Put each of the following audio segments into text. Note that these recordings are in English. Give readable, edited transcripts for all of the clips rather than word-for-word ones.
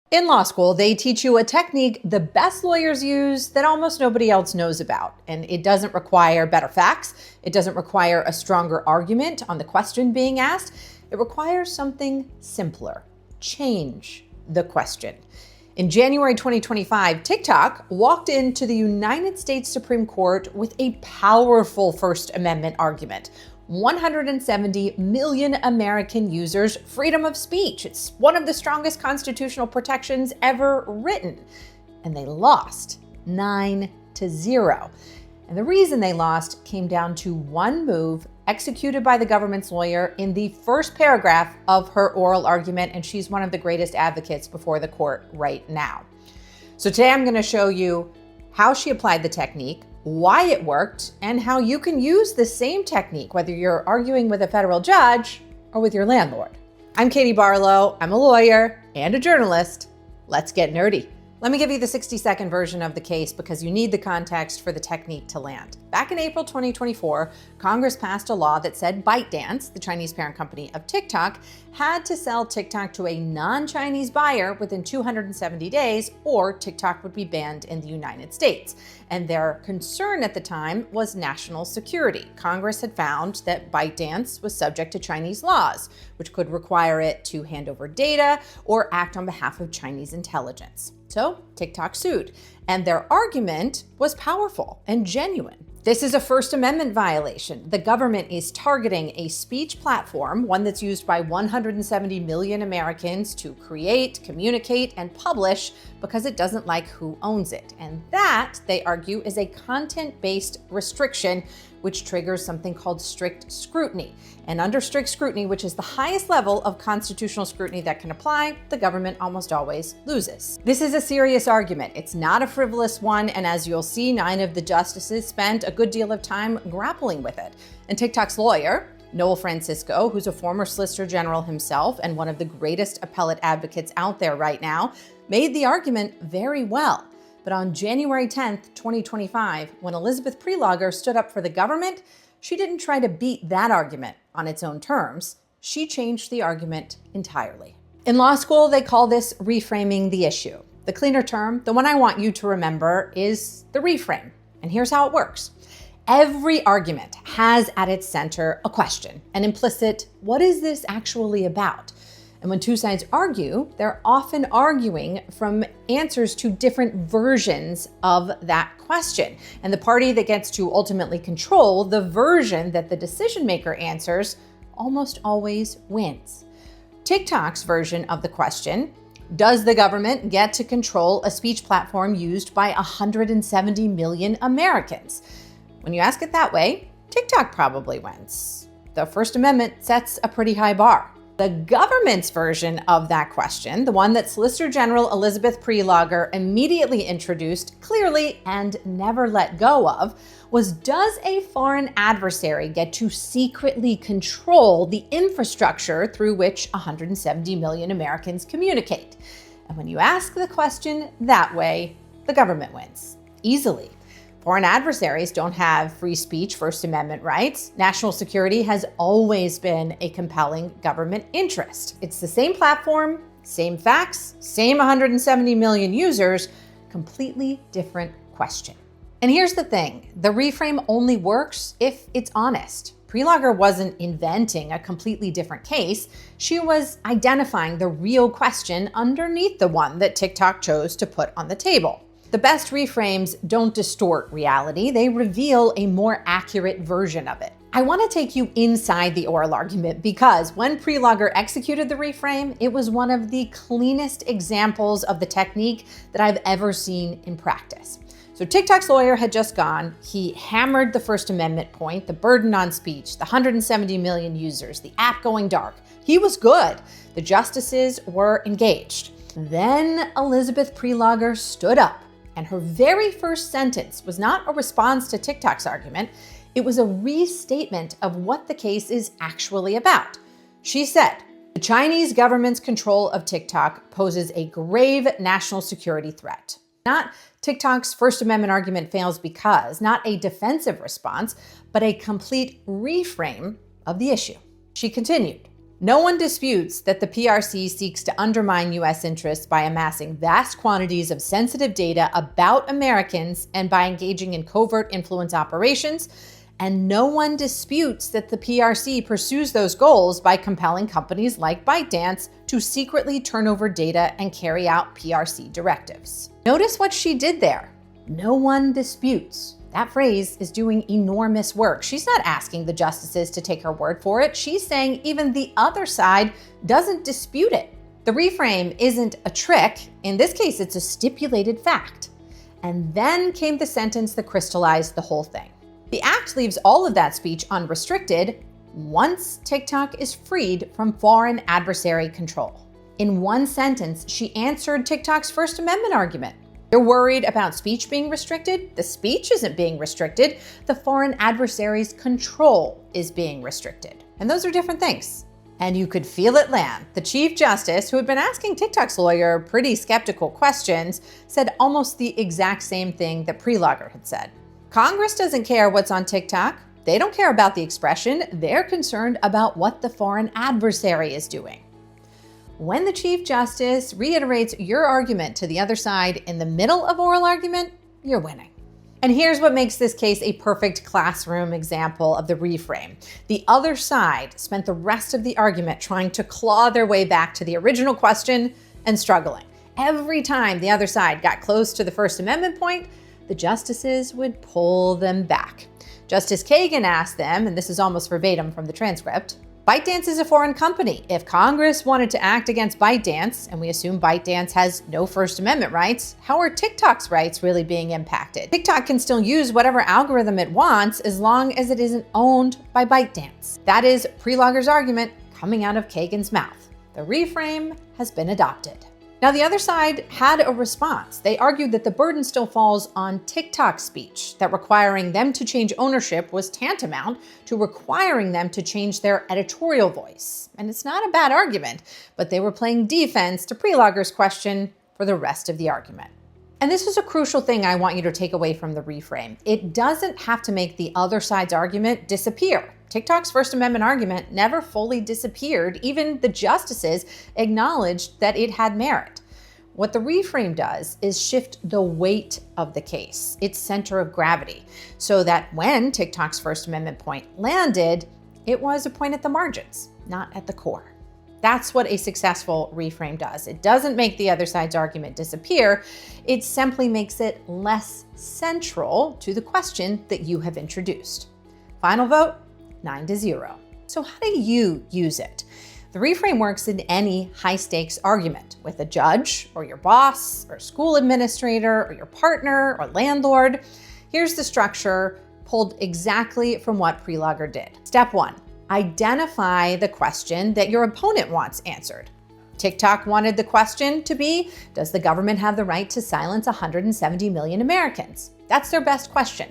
In law school, they teach you a technique the best lawyers use that almost nobody else knows about. And it doesn't require better facts. It doesn't require a stronger argument on the question being asked. It requires something simpler. Change the question. In January 2025, TikTok walked into the United States Supreme Court with a powerful First Amendment argument. 170 million American users freedom of speech. It's one of the strongest constitutional protections ever written. And they lost 9-0. And the reason they lost came down to one move executed by the government's lawyer in the first paragraph of her oral argument, and she's one of the greatest advocates before the court right now. So today I'm going to show you how she applied the technique, why it worked, and how you can use the same technique whether you're arguing with a federal judge or with your landlord. I'm Katie Barlow. I'm a lawyer and a journalist. Let's get nerdy. Let me give you the 60-second version of the case because you need the context for the technique to land. Back in April 2024, Congress passed a law that said ByteDance, the Chinese parent company of TikTok, had to sell TikTok to a non-Chinese buyer within 270 days, or TikTok would be banned in the United States. And their concern at the time was national security. Congress had found that ByteDance was subject to Chinese laws, which could require it to hand over data or act on behalf of Chinese intelligence. So TikTok sued, and their argument was powerful and genuine. This is a First Amendment violation. The government is targeting a speech platform, one that's used by 170 million Americans to create, communicate, and publish because it doesn't like who owns it. And that, they argue, is a content-based restriction which triggers something called strict scrutiny. And under strict scrutiny, which is the highest level of constitutional scrutiny that can apply, the government almost always loses. This is a serious argument. It's not a frivolous one, and as you'll see, 9 of the justices spent a good deal of time grappling with it. And TikTok's lawyer, Noel Francisco, who's a former Solicitor General himself and one of the greatest appellate advocates out there right now, made the argument very well. But on January 10th, 2025, when Elizabeth Prelogar stood up for the government, she didn't try to beat that argument on its own terms. She changed the argument entirely. In law school, they call this reframing the issue. The cleaner term, the one I want you to remember, is the reframe. And here's how it works. Every argument has at its center a question, an implicit, what is this actually about? And when two sides argue, they're often arguing from answers to different versions of that question. And the party that gets to ultimately control the version that the decision maker answers almost always wins. TikTok's version of the question, does the government get to control a speech platform used by 170 million Americans? When you ask it that way, TikTok probably wins. The First Amendment sets a pretty high bar. The government's version of that question, the one that Solicitor General Elizabeth Prelogar immediately introduced clearly and never let go of, was does a foreign adversary get to secretly control the infrastructure through which 170 million Americans communicate? And when you ask the question that way, the government wins, easily. Foreign adversaries don't have free speech, First Amendment rights. National security has always been a compelling government interest. It's the same platform, same facts, same 170 million users, completely different question. And here's the thing, the reframe only works if it's honest. Prelogar wasn't inventing a completely different case. She was identifying the real question underneath the one that TikTok chose to put on the table. The best reframes don't distort reality, they reveal a more accurate version of it. I want to take you inside the oral argument because when Prelogar executed the reframe, it was one of the cleanest examples of the technique that I've ever seen in practice. So TikTok's lawyer had just gone, he hammered the First Amendment point, the burden on speech, the 170 million users, the app going dark. He was good. The justices were engaged. Then Elizabeth Prelogar stood up. And her very first sentence was not a response to TikTok's argument. It was a restatement of what the case is actually about. She said, the Chinese government's control of TikTok poses a grave national security threat. Not TikTok's First Amendment argument fails because, not a defensive response, but a complete reframe of the issue. She continued, No one disputes that the PRC seeks to undermine U.S. interests by amassing vast quantities of sensitive data about Americans and by engaging in covert influence operations. And no one disputes that the PRC pursues those goals by compelling companies like ByteDance to secretly turn over data and carry out PRC directives. Notice what she did there. No one disputes. That phrase is doing enormous work. She's not asking the justices to take her word for it. She's saying even the other side doesn't dispute it. The reframe isn't a trick. In this case, it's a stipulated fact. And then came the sentence that crystallized the whole thing. The act leaves all of that speech unrestricted once TikTok is freed from foreign adversary control. In one sentence, she answered TikTok's First Amendment argument. They're worried about speech being restricted. The speech isn't being restricted. The foreign adversary's control is being restricted. And those are different things. And you could feel it land. The Chief Justice, who had been asking TikTok's lawyer pretty skeptical questions, said almost the exact same thing that Prelogar had said. Congress doesn't care what's on TikTok. They don't care about the expression. They're concerned about what the foreign adversary is doing. When the Chief Justice reiterates your argument to the other side in the middle of oral argument, you're winning. And here's what makes this case a perfect classroom example of the reframe. The other side spent the rest of the argument trying to claw their way back to the original question and struggling. Every time the other side got close to the First Amendment point, the justices would pull them back. Justice Kagan asked them, and this is almost verbatim from the transcript, ByteDance is a foreign company. If Congress wanted to act against ByteDance, and we assume ByteDance has no First Amendment rights, how are TikTok's rights really being impacted? TikTok can still use whatever algorithm it wants as long as it isn't owned by ByteDance. That is Prelogar's argument coming out of Kagan's mouth. The reframe has been adopted. Now, the other side had a response. They argued that the burden still falls on TikTok's speech, that requiring them to change ownership was tantamount to requiring them to change their editorial voice. And it's not a bad argument, but they were playing defense to Prelogar's question for the rest of the argument. And this is a crucial thing I want you to take away from the reframe. It doesn't have to make the other side's argument disappear. TikTok's First Amendment argument never fully disappeared. Even the justices acknowledged that it had merit. What the reframe does is shift the weight of the case, its center of gravity, so that when TikTok's First Amendment point landed, it was a point at the margins, not at the core. That's what a successful reframe does. It doesn't make the other side's argument disappear. It simply makes it less central to the question that you have introduced. Final vote, 9-0. So how do you use it? The reframe works in any high-stakes argument with a judge or your boss or school administrator or your partner or landlord. Here's the structure pulled exactly from what Prelogar did. Step 1. Identify the question that your opponent wants answered. TikTok wanted the question to be, does the government have the right to silence 170 million Americans? That's their best question.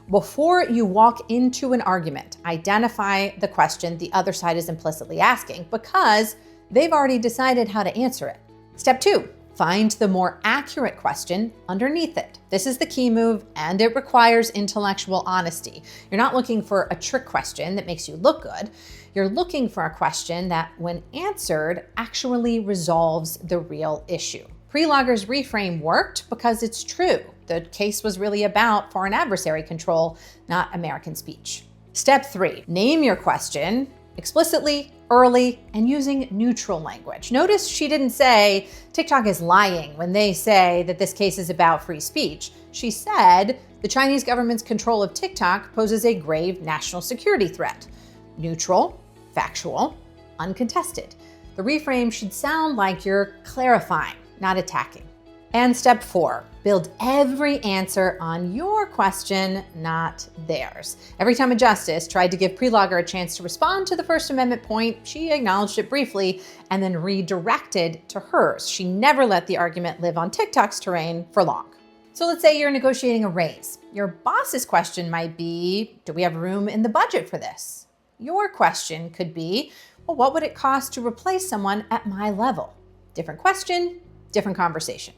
Before you walk into an argument, identify the question the other side is implicitly asking because they've already decided how to answer it. Step 2, find the more accurate question underneath it. This is the key move, and it requires intellectual honesty. You're not looking for a trick question that makes you look good. You're looking for a question that, when answered, actually resolves the real issue. Prelogar's reframe worked because it's true. The case was really about foreign adversary control, not American speech. Step 3, name your question explicitly, early, and using neutral language. Notice she didn't say TikTok is lying when they say that this case is about free speech. She said the Chinese government's control of TikTok poses a grave national security threat. Neutral, factual, uncontested. The reframe should sound like you're clarifying, not attacking. And step 4, build every answer on your question, not theirs. Every time a justice tried to give Prelogar a chance to respond to the First Amendment point, she acknowledged it briefly and then redirected to hers. She never let the argument live on TikTok's terrain for long. So let's say you're negotiating a raise. Your boss's question might be, do we have room in the budget for this? Your question could be, well, what would it cost to replace someone at my level? Different question, different conversation.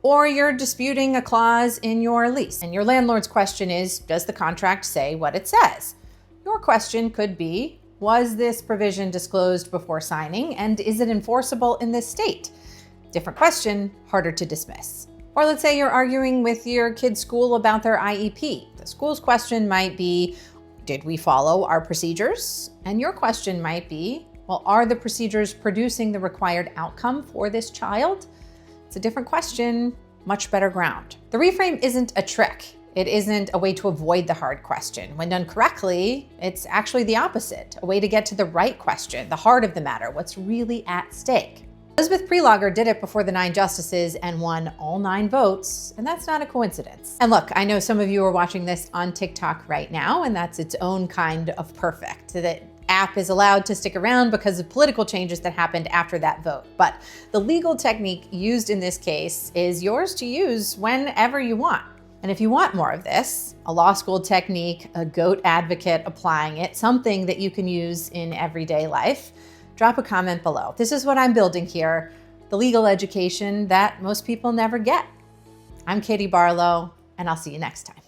Or you're disputing a clause in your lease, and your landlord's question is, does the contract say what it says? Your question could be, Was this provision disclosed before signing, and is it enforceable in this state? Different question, harder to dismiss. Or let's say you're arguing with your kid's school about their IEP. The school's question might be, did we follow our procedures? And your question might be, well, are the procedures producing the required outcome for this child? It's a different question, much better ground. The reframe isn't a trick. It isn't a way to avoid the hard question. When done correctly, it's actually the opposite, a way to get to the right question, the heart of the matter, what's really at stake. Elizabeth Prelogar did it before the 9 justices and won all 9 votes, and that's not a coincidence. And look, I know some of you are watching this on TikTok right now, and that's its own kind of perfect. The app is allowed to stick around because of political changes that happened after that vote. But the legal technique used in this case is yours to use whenever you want. And if you want more of this, a law school technique, a GOAT advocate applying it, something that you can use in everyday life, drop a comment below. This is what I'm building here, the legal education that most people never get. I'm Katie Barlow, and I'll see you next time.